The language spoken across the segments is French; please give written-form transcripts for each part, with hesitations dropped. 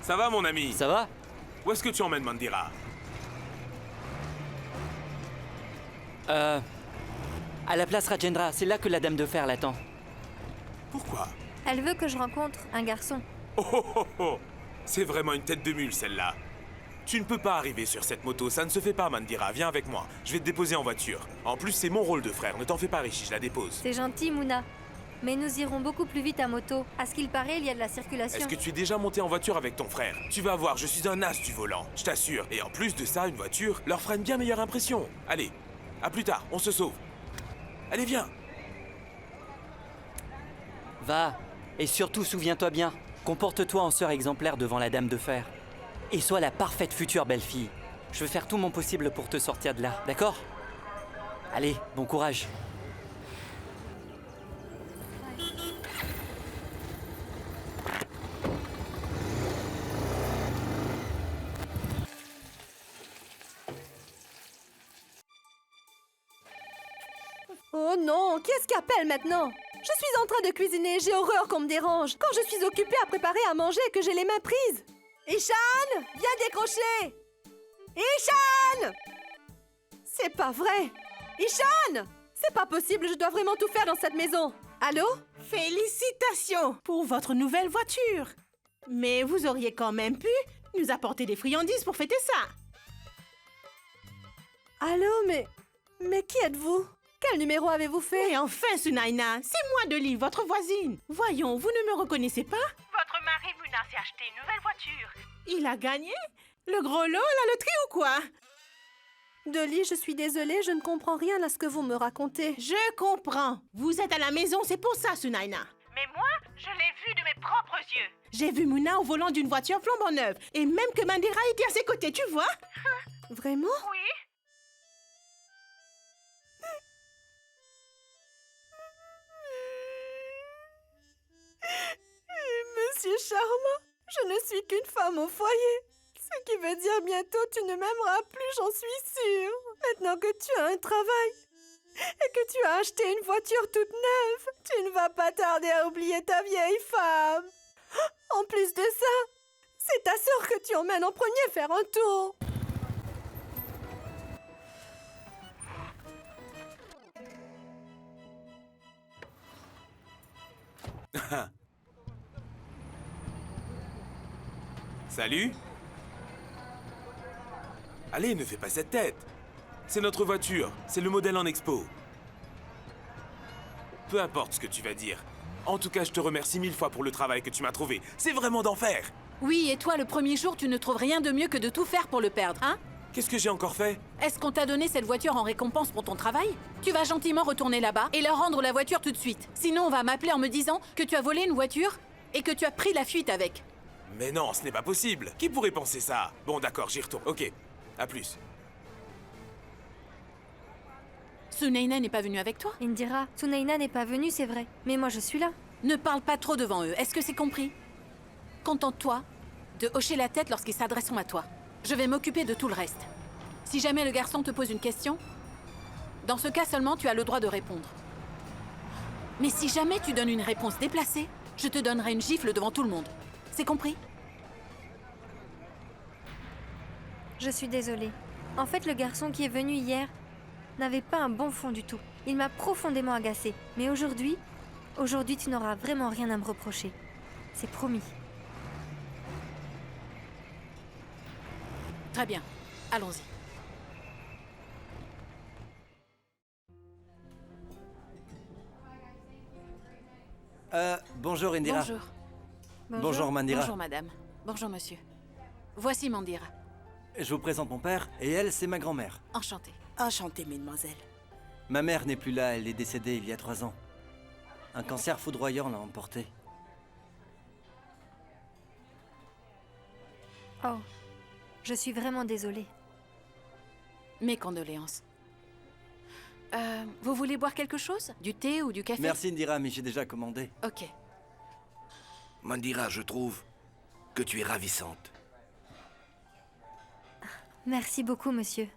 Ça va, mon ami? Ça va? Où est-ce que tu emmènes Mandira? À la place Rajendra, c'est là que la Dame de Fer l'attend. Pourquoi? Elle veut que je rencontre un garçon. Oh oh oh oh! C'est vraiment une tête de mule, celle-là. Tu ne peux pas arriver sur cette moto, ça ne se fait pas, Mandira. Viens avec moi, je vais te déposer en voiture. En plus, c'est mon rôle de frère, ne t'en fais pas, Rishi, je la dépose. C'est gentil, Mouna. Mais nous irons beaucoup plus vite à moto. À ce qu'il paraît, il y a de la circulation. Est-ce que tu es déjà monté en voiture avec ton frère? Tu vas voir, je suis un as du volant, je t'assure. Et en plus de ça, une voiture leur fera une bien meilleure impression. Allez, à plus tard, on se sauve. Allez, viens. Va. Et surtout, souviens-toi bien. Comporte-toi en sœur exemplaire devant la Dame de Fer. Et sois la parfaite future belle-fille. Je vais faire tout mon possible pour te sortir de là, d'accord? Allez, bon courage. Oh non, qui est-ce qui appelle maintenant? Je suis en train de cuisiner, j'ai horreur qu'on me dérange. Quand je suis occupée à préparer à manger et que j'ai les mains prises. Ishan, viens décrocher. Ishan! C'est pas vrai. Ishan! C'est pas possible, je dois vraiment tout faire dans cette maison. Allô? Félicitations pour votre nouvelle voiture. Mais vous auriez quand même pu nous apporter des friandises pour fêter ça. Allô, mais qui êtes-vous? Quel numéro avez-vous fait? Et enfin, Sunaina, c'est moi Dolly, votre voisine. Voyons, vous ne me reconnaissez pas? Votre mari Muna s'est acheté une nouvelle voiture. Il a gagné? Le gros lot, la loterie ou quoi? Dolly, je suis désolée, je ne comprends rien à ce que vous me racontez. Je comprends. Vous êtes à la maison, c'est pour ça, Sunaina. Mais moi, je l'ai vu de mes propres yeux. J'ai vu Muna au volant d'une voiture flambant neuve. Et même que Mandira était à ses côtés, tu vois? Vraiment? Oui. Monsieur charmant, je ne suis qu'une femme au foyer. Ce qui veut dire bientôt tu ne m'aimeras plus, j'en suis sûre. Maintenant que tu as un travail et que tu as acheté une voiture toute neuve, tu ne vas pas tarder à oublier ta vieille femme. En plus de ça, c'est ta sœur que tu emmènes en premier faire un tour. Salut? Allez, ne fais pas cette tête. C'est notre voiture, c'est le modèle en expo. Peu importe ce que tu vas dire. En tout cas, je te remercie 1000 fois pour le travail que tu m'as trouvé. C'est vraiment d'enfer. Oui, et toi, le premier jour, tu ne trouves rien de mieux que de tout faire pour le perdre, hein? Qu'est-ce que j'ai encore fait? Est-ce qu'on t'a donné cette voiture en récompense pour ton travail? Tu vas gentiment retourner là-bas et leur rendre la voiture tout de suite. Sinon, on va m'appeler en me disant que tu as volé une voiture et que tu as pris la fuite avec. Mais non, ce n'est pas possible. Qui pourrait penser ça? Bon, d'accord, j'y retourne. Ok, à plus. Sunaina n'est pas venue avec toi? Indira, Sunaina n'est pas venue, c'est vrai. Mais moi, je suis là. Ne parle pas trop devant eux, est-ce que c'est compris? Contente-toi de hocher la tête lorsqu'ils s'adresseront à toi. Je vais m'occuper de tout le reste. Si jamais le garçon te pose une question, dans ce cas seulement, tu as le droit de répondre. Mais si jamais tu donnes une réponse déplacée, je te donnerai une gifle devant tout le monde. C'est compris? Je suis désolée. En fait, le garçon qui est venu hier n'avait pas un bon fond du tout. Il m'a profondément agacée. Mais aujourd'hui, tu n'auras vraiment rien à me reprocher. C'est promis. Très bien, allons-y. Bonjour Indira. Bonjour. Bonjour Mandira. Bonjour madame. Bonjour monsieur. Voici Mandira. Je vous présente mon père, et elle, c'est ma grand-mère. Enchantée. Enchantée, mesdemoiselles. Ma mère n'est plus là, elle est décédée il y a 3 ans. Un cancer foudroyant l'a emportée. Oh, je suis vraiment désolée. Mes condoléances. Vous voulez boire quelque chose? Du thé ou du café? Merci Indira, mais j'ai déjà commandé. Ok. Mandira, je trouve que tu es ravissante. Merci beaucoup, monsieur.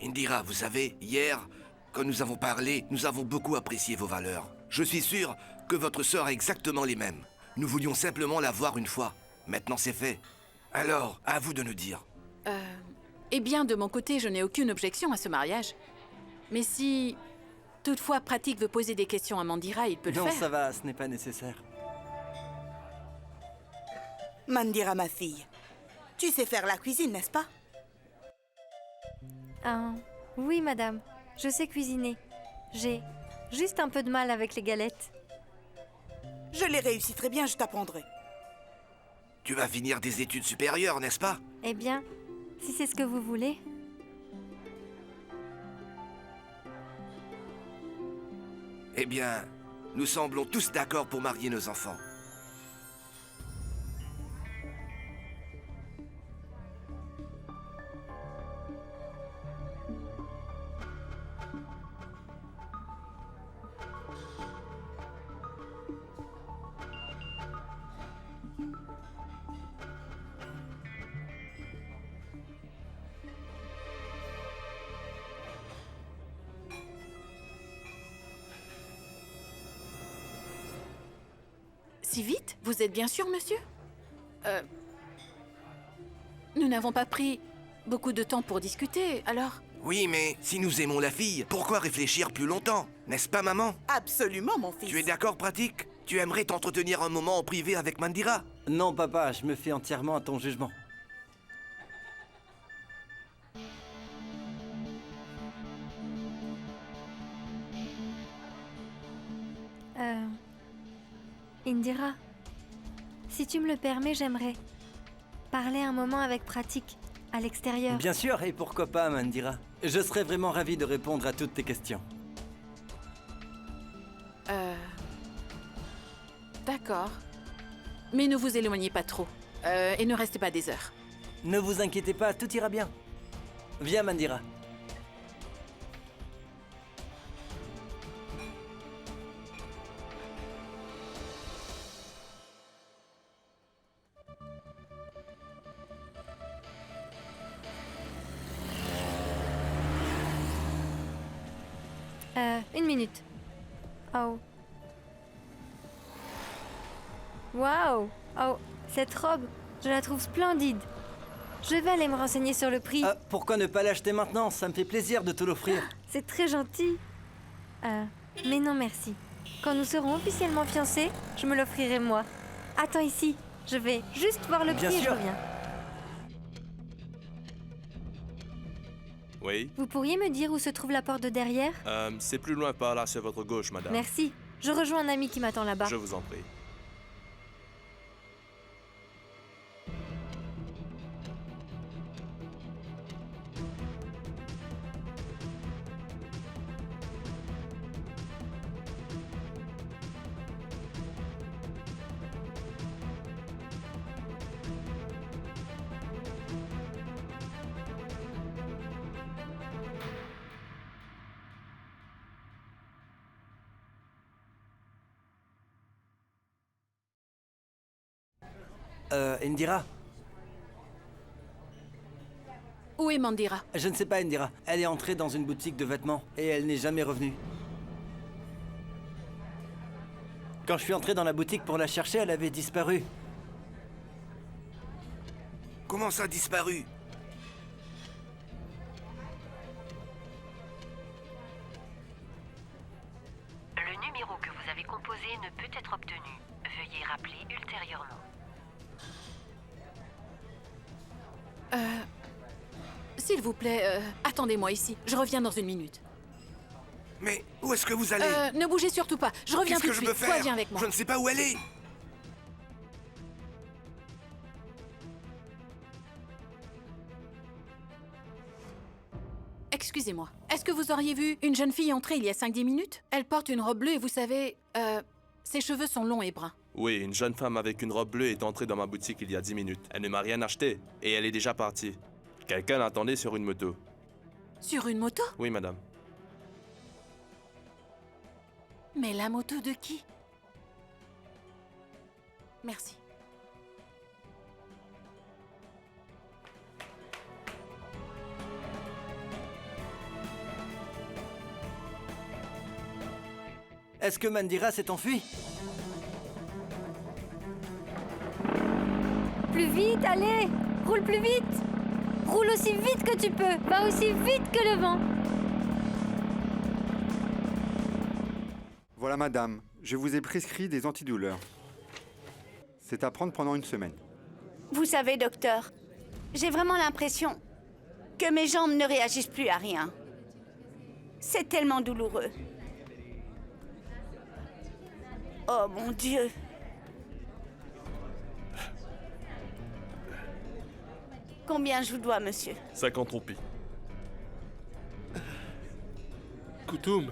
Indira, vous savez, hier, Quand nous avons parlé, nous avons beaucoup apprécié vos valeurs. Je suis sûr que votre sœur a exactement les mêmes. Nous voulions simplement la voir une fois. Maintenant, c'est fait. Alors, à vous de nous dire. Eh bien, de mon côté, je n'ai aucune objection à ce mariage. Mais si, toutefois, Pratique veut poser des questions à Mandira, il peut le Non, faire. ça va, ce n'est pas nécessaire. Mandira, ma fille, tu sais faire la cuisine, n'est-ce pas? Oui, madame. Je sais cuisiner. J'ai juste un peu de mal avec les galettes. Je l'ai réussi très bien, je t'apprendrai. Tu vas finir des études supérieures, n'est-ce pas? Eh bien, si c'est ce que vous voulez. Eh bien, nous semblons tous d'accord pour marier nos enfants. Si vite? Vous êtes bien sûr, monsieur? Nous n'avons pas pris beaucoup de temps pour discuter, alors... Oui, mais si nous aimons la fille, pourquoi réfléchir plus longtemps? N'est-ce pas, maman? Absolument, mon fils. Tu es d'accord, Pratique? Tu aimerais t'entretenir un moment en privé avec Mandira? Non, papa, je me fie entièrement à ton jugement. Indira, si tu me le permets, j'aimerais parler un moment avec Pratique, à l'extérieur. Bien sûr, et pourquoi pas, Mandira? Je serais vraiment ravi de répondre à toutes tes questions. D'accord. Mais ne vous éloignez pas trop. Et ne restez pas des heures. Ne vous inquiétez pas, tout ira bien. Viens, Mandira. Une minute. Oh. Waouh! Oh, cette robe, je la trouve splendide. Je vais aller me renseigner sur le prix. Pourquoi ne pas l'acheter maintenant? Ça me fait plaisir de te l'offrir. C'est très gentil. Mais non merci. Quand nous serons officiellement fiancés, je me l'offrirai moi. Attends ici, je vais juste voir le Bien prix et je sûr. reviens. Oui, Vous pourriez me dire où se trouve la porte de derrière? c'est plus loin par là, sur votre gauche, madame. Merci. Je rejoins un ami qui m'attend là-bas. Je vous en prie. Indira? Où est Mandira? Je ne sais pas, Indira. Elle est entrée dans une boutique de vêtements et elle n'est jamais revenue. Quand je suis entré dans la boutique pour la chercher, elle avait disparu. Comment ça a disparu? Le numéro que vous avez composé ne peut être obtenu. Veuillez rappeler ultérieurement. S'il vous plaît, attendez-moi ici. Je reviens dans une minute. Mais où est-ce que vous allez? Ne bougez surtout pas. Je reviens Qu'est-ce tout que de je peux suite. Toi, faire? viens avec moi. Je ne sais pas où elle est. Excusez-moi. Est-ce que vous auriez vu une jeune fille entrer il y a 5-10 minutes? Elle porte une robe bleue et vous savez, ses cheveux sont longs et bruns. Oui, une jeune femme avec une robe bleue est entrée dans ma boutique il y a 10 minutes. Elle ne m'a rien acheté et elle est déjà partie. Quelqu'un l'attendait sur une moto. Sur une moto? Oui, madame. Mais la moto de qui? Merci. Est-ce que Mandira s'est enfuie? Plus vite, allez! Roule plus vite! Roule aussi vite que tu peux! Va aussi vite que le vent! Voilà madame, je vous ai prescrit des antidouleurs. C'est à prendre pendant 1 semaine. Vous savez, docteur, j'ai vraiment l'impression que mes jambes ne réagissent plus à rien. C'est tellement douloureux. Oh mon Dieu! Combien je vous dois, monsieur? 50 roupies. Koutoum.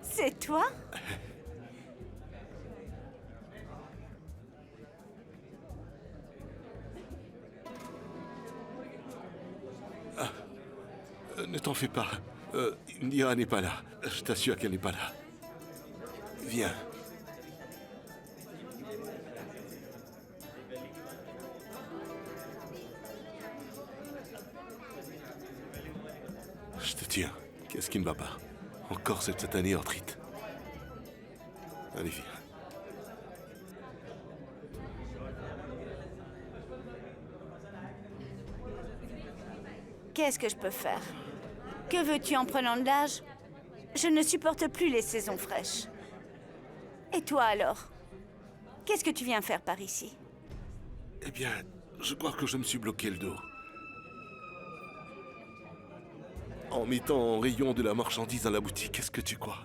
C'est toi? Ne t'en fais pas. Indira n'est pas là. Je t'assure qu'elle n'est pas là. Viens. Je te tiens. Qu'est-ce qui ne va pas? Encore cette satanée arthrite. Allez, viens. Qu'est-ce que je peux faire? Que veux-tu en prenant de l'âge? Je ne supporte plus les saisons fraîches. Et toi alors? Qu'est-ce que tu viens faire par ici? Eh bien, je crois que je me suis bloqué le dos. En mettant en rayon de la marchandise dans la boutique, qu'est-ce que tu crois?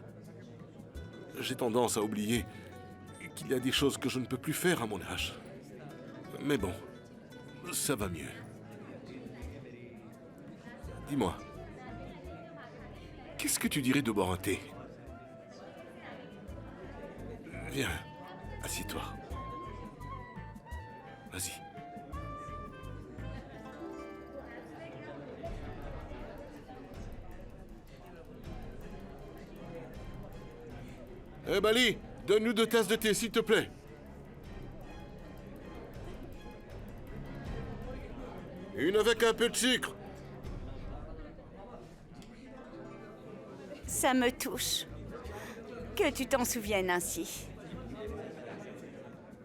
J'ai tendance à oublier qu'il y a des choses que je ne peux plus faire à mon âge. Mais bon, ça va mieux. Dis-moi, qu'est-ce que tu dirais de boire un thé? Viens, assieds-toi. Vas-y. Eh Bali, donne-nous 2 tasses de thé, s'il te plaît. Une avec un peu de sucre. Ça me touche. Que tu t'en souviennes ainsi.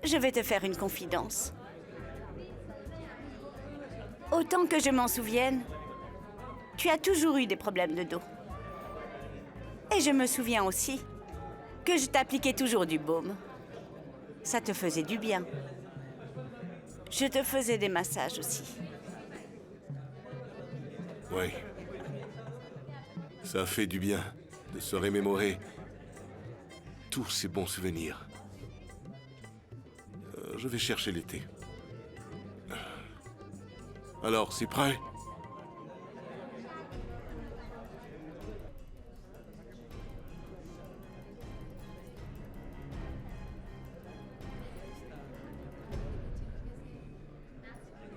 Je vais te faire une confidence. Autant que je m'en souvienne, tu as toujours eu des problèmes de dos. Et je me souviens aussi que je t'appliquais toujours du baume. Ça te faisait du bien. Je te faisais des massages aussi. Oui. Ça fait du bien de se remémorer tous ces bons souvenirs. Je vais chercher l'été. Alors, c'est prêt?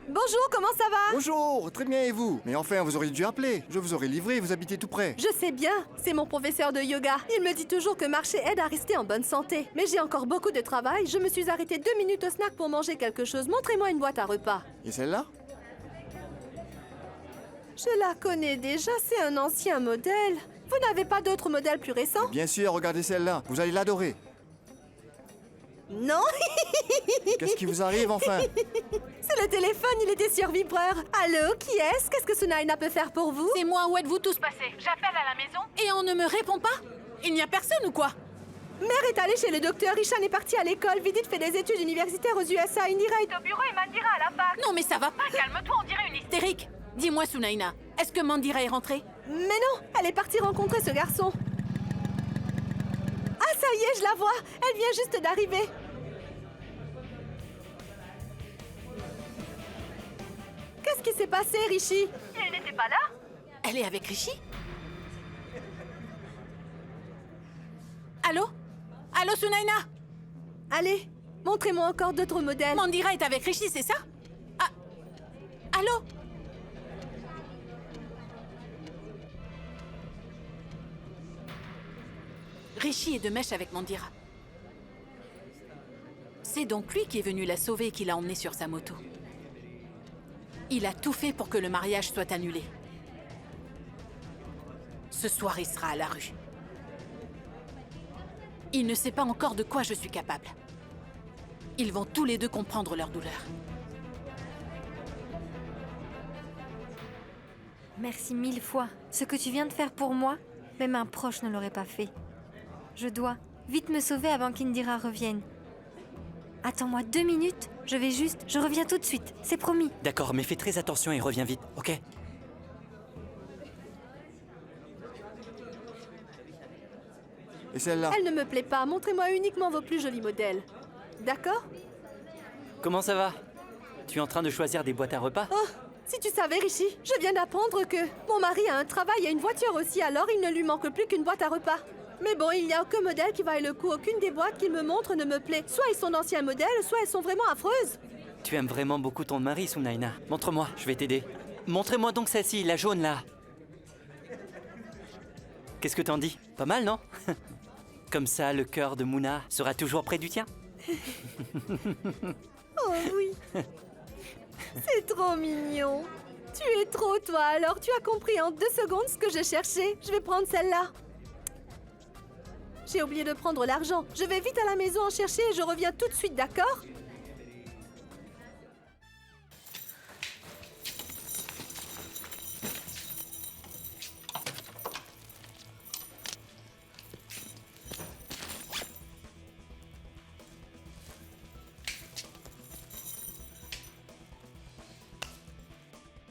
Bonjour, comment ça va? Bonjour, très bien et vous? Mais enfin, vous auriez dû appeler. Je vous aurais livré, vous habitez tout près. Je sais bien, c'est mon professeur de yoga. Il me dit toujours que marcher aide à rester en bonne santé. Mais j'ai encore beaucoup de travail, je me suis arrêtée 2 minutes au snack pour manger quelque chose. Montrez-moi une boîte à repas. Et celle-là? Je la connais déjà, c'est un ancien modèle. Vous n'avez pas d'autres modèles plus récents? Bien sûr, regardez celle-là. Vous allez l'adorer. Non. Qu'est-ce qui vous arrive enfin? C'est le téléphone, il était sur vibreur. Allô, qui est-ce? Qu'est-ce que Sunaina peut faire pour vous? C'est moi, où êtes-vous tous passés? J'appelle à la maison et on ne me répond pas? Il n'y a personne ou quoi? Mère est allée chez le docteur, Ishan est parti à l'école, Vidit fait des études universitaires aux USA, Indira est au bureau et Mandira à la fac. Non mais ça va pas, calme-toi, on dirait une hystérique. Dis-moi Sunaina, est-ce que Mandira est rentrée? Mais non, elle est partie rencontrer ce garçon. Ah, ça y est, je la vois. Elle vient juste d'arriver. Qu'est-ce qui s'est passé, Rishi? Il n'était pas là? Elle est avec Rishi? Allô? Allô, Sunaina? Allez, montrez-moi encore d'autres modèles. Mandira est avec Rishi, c'est ça? Ah... Allô? Rishi est de mèche avec Mandira. C'est donc lui qui est venu la sauver et qui l'a emmenée sur sa moto. Il a tout fait pour que le mariage soit annulé. Ce soir, il sera à la rue. Il ne sait pas encore de quoi je suis capable. Ils vont tous les deux comprendre leur douleur. Merci 1000 fois. Ce que tu viens de faire pour moi, même un proche ne l'aurait pas fait. Je dois vite me sauver avant qu'Indira revienne. Attends-moi 2 minutes, je reviens tout de suite, c'est promis. D'accord, mais fais très attention et reviens vite, ok? Et celle-là? Elle ne me plaît pas. Montrez-moi uniquement vos plus jolis modèles. D'accord? Comment ça va? Tu es en train de choisir des boîtes à repas? Oh, si tu savais, Rishi, je viens d'apprendre que mon mari a un travail et une voiture aussi, alors il ne lui manque plus qu'une boîte à repas. Mais bon, il n'y a aucun modèle qui vaille le coup. Aucune des boîtes qu'il me montre ne me plaît. Soit ils sont d'anciens modèles, soit elles sont vraiment affreuses. Tu aimes vraiment beaucoup ton mari, Sunaina. Montre-moi, je vais t'aider. Montrez-moi donc celle-ci, la jaune là. Qu'est-ce que t'en dis? Pas mal, non? Comme ça, le cœur de Mouna sera toujours près du tien. Oh oui. C'est trop mignon. Tu es trop toi, alors tu as compris en 2 secondes ce que je cherchais. Je vais prendre celle-là. J'ai oublié de prendre l'argent. Je vais vite à la maison en chercher et je reviens tout de suite, d'accord?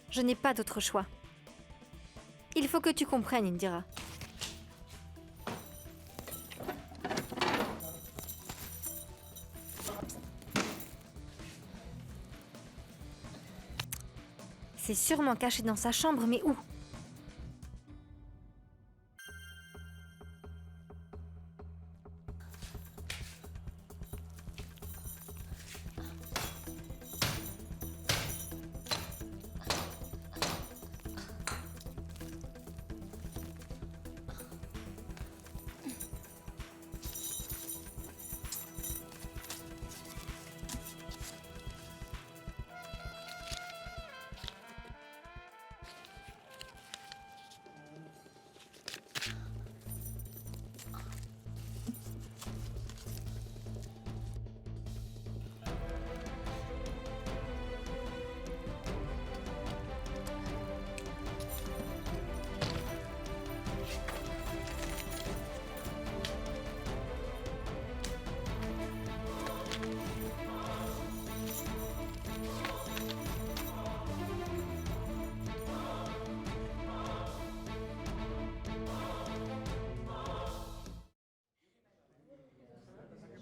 Je n'ai pas d'autre choix. Il faut que tu comprennes, Indira. C'est sûrement caché dans sa chambre, mais où?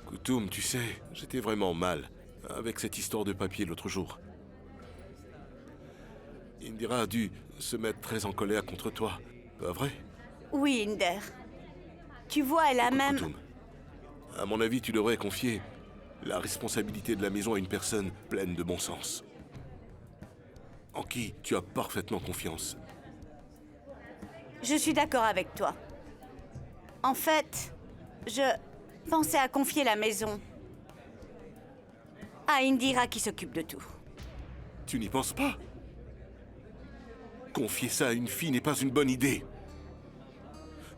Koutoum, tu sais, j'étais vraiment mal avec cette histoire de papier l'autre jour. Indira a dû se mettre très en colère contre toi, pas vrai? Oui, Inder. Tu vois, elle a même... Koutoum, à mon avis, tu devrais confier la responsabilité de la maison à une personne pleine de bon sens, en qui tu as parfaitement confiance. Je suis d'accord avec toi. En fait, je pensais à confier la maison à Indira qui s'occupe de tout. Tu n'y penses pas? Confier ça à une fille n'est pas une bonne idée.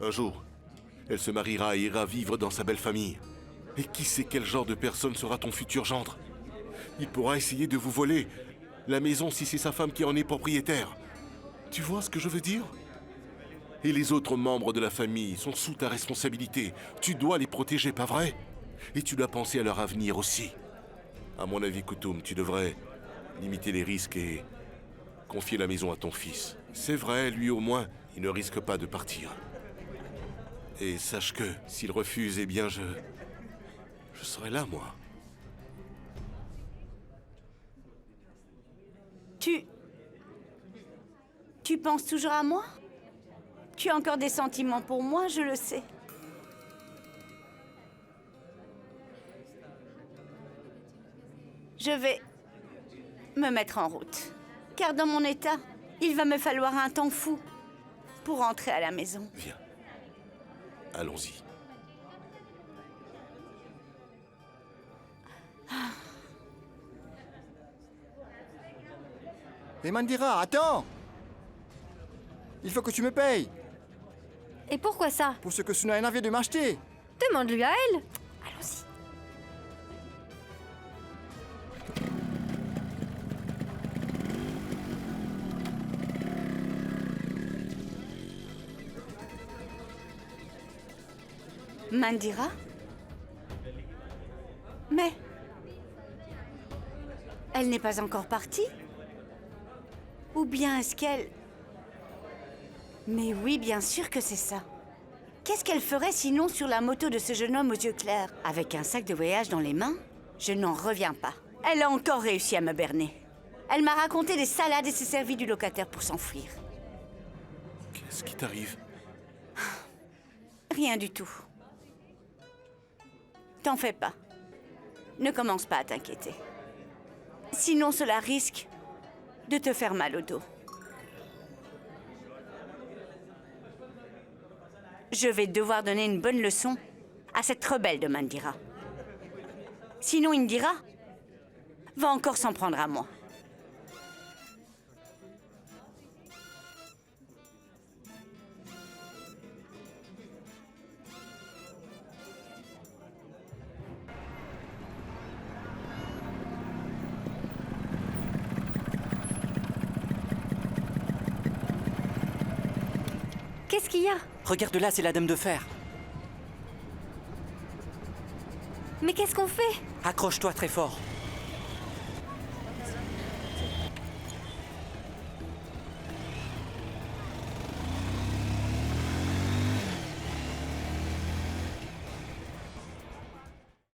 Un jour, elle se mariera et ira vivre dans sa belle famille. Et qui sait quel genre de personne sera ton futur gendre? Il pourra essayer de vous voler la maison si c'est sa femme qui en est propriétaire. Tu vois ce que je veux dire? Et les autres membres de la famille sont sous ta responsabilité. Tu dois les protéger, pas vrai? Et tu dois penser à leur avenir aussi. À mon avis, Koutoum, tu devrais limiter les risques et confier la maison à ton fils. C'est vrai, lui au moins, il ne risque pas de partir. Et sache que, s'il refuse, eh bien je serai là, moi. Tu penses toujours à moi? Tu as encore des sentiments pour moi, je le sais. Je vais me mettre en route. Car dans mon état, il va me falloir un temps fou pour rentrer à la maison. Viens. Allons-y. Et Mandira, attends! Il faut que tu me payes! Et pourquoi ça? Pour ce que Sunaina vient de m'acheter. Demande-lui à elle. Allons-y. Mandira? Mais... elle n'est pas encore partie? Ou bien est-ce qu'elle... Mais oui, bien sûr que c'est ça. Qu'est-ce qu'elle ferait sinon sur la moto de ce jeune homme aux yeux clairs? Avec un sac de voyage dans les mains? Je n'en reviens pas. Elle a encore réussi à me berner. Elle m'a raconté des salades et s'est servie du locataire pour s'enfuir. Qu'est-ce qui t'arrive? Rien du tout. T'en fais pas. Ne commence pas à t'inquiéter. Sinon, cela risque de te faire mal au dos. Je vais devoir donner une bonne leçon à cette rebelle de Mandira. Sinon, Indira va encore s'en prendre à moi. Qu'est-ce qu'il y a? Regarde là, c'est la Dame de Fer. Mais qu'est-ce qu'on fait? Accroche-toi très fort.